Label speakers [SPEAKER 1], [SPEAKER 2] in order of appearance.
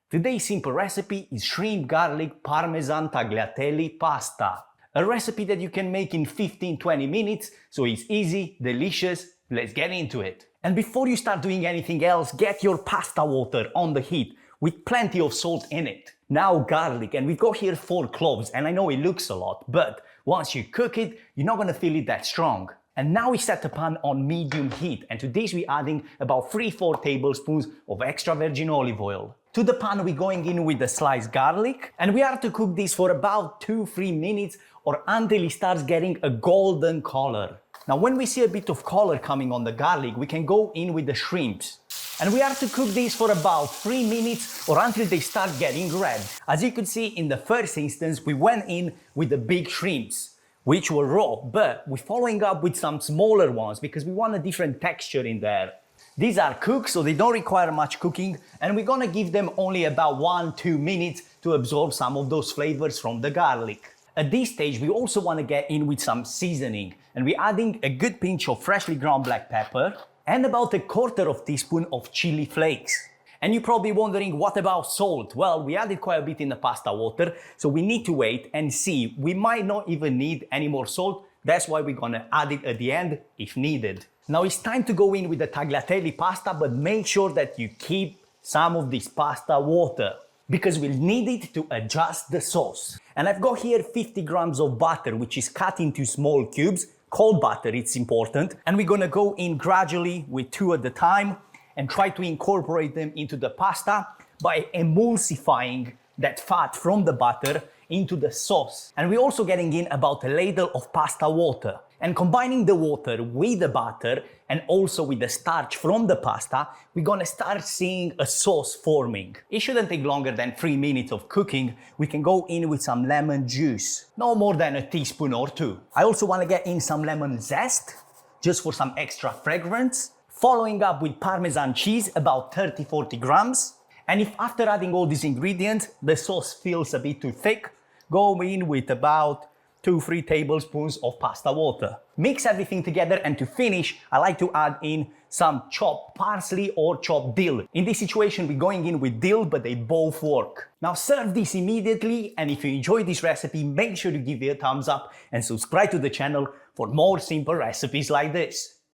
[SPEAKER 1] Today's simple recipe is shrimp garlic parmesan tagliatelle pasta. A recipe that you can make in 15-20 minutes, so it's easy, delicious. Let's get into it. And before you start doing anything else, get your pasta water on the heat with plenty of salt in it. Now garlic, and we've got here 4 cloves, and I know it looks a lot, but once you cook it, you're not gonna feel it that strong. And now we set the pan on medium heat, and to this we're adding about 3-4 tablespoons of extra virgin olive oil. To the pan we're going in with the sliced garlic, and we are to cook this for about 2-3 minutes or until it starts getting a golden color. Now when we see a bit of color coming on the garlic, we can go in with the shrimps. And we are to cook these for about 3 minutes or until they start getting red. As you can see in the first instance, we went in with the big shrimps, which were raw, but we're following up with some smaller ones because we want a different texture in there. These are cooked, so they don't require much cooking, and we're gonna give them only about 1-2 minutes to absorb some of those flavors from the garlic. At this stage, we also wanna get in with some seasoning, and we're adding a good pinch of freshly ground black pepper and about 1/4 teaspoon of chili flakes. And you're probably wondering, what about salt? Well, we added quite a bit in the pasta water, so we need to wait and see. We might not even need any more salt. That's why we're gonna add it at the end if needed. Now it's time to go in with the tagliatelle pasta, but make sure that you keep some of this pasta water because we'll need it to adjust the sauce. And I've got here 50 grams of butter, which is cut into small cubes. Cold butter, it's important. And we're gonna go in gradually with 2 at a time and try to incorporate them into the pasta by emulsifying that fat from the butter into the sauce. And we're also getting in about a ladle of pasta water. And combining the water with the butter and also with the starch from the pasta, we're gonna start seeing a sauce forming. It shouldn't take longer than 3 minutes of cooking. We can go in with some lemon juice, no more than a teaspoon or 2. I also wanna get in some lemon zest, just for some extra fragrance. Following up with Parmesan cheese, about 30-40 grams. And if after adding all these ingredients, the sauce feels a bit too thick, go in with about 2-3 tablespoons of pasta water. Mix everything together, and to finish, I like to add in some chopped parsley or chopped dill. In this situation, we're going in with dill, but they both work. Now serve this immediately, and if you enjoyed this recipe, make sure to give it a thumbs up and subscribe to the channel for more simple recipes like this.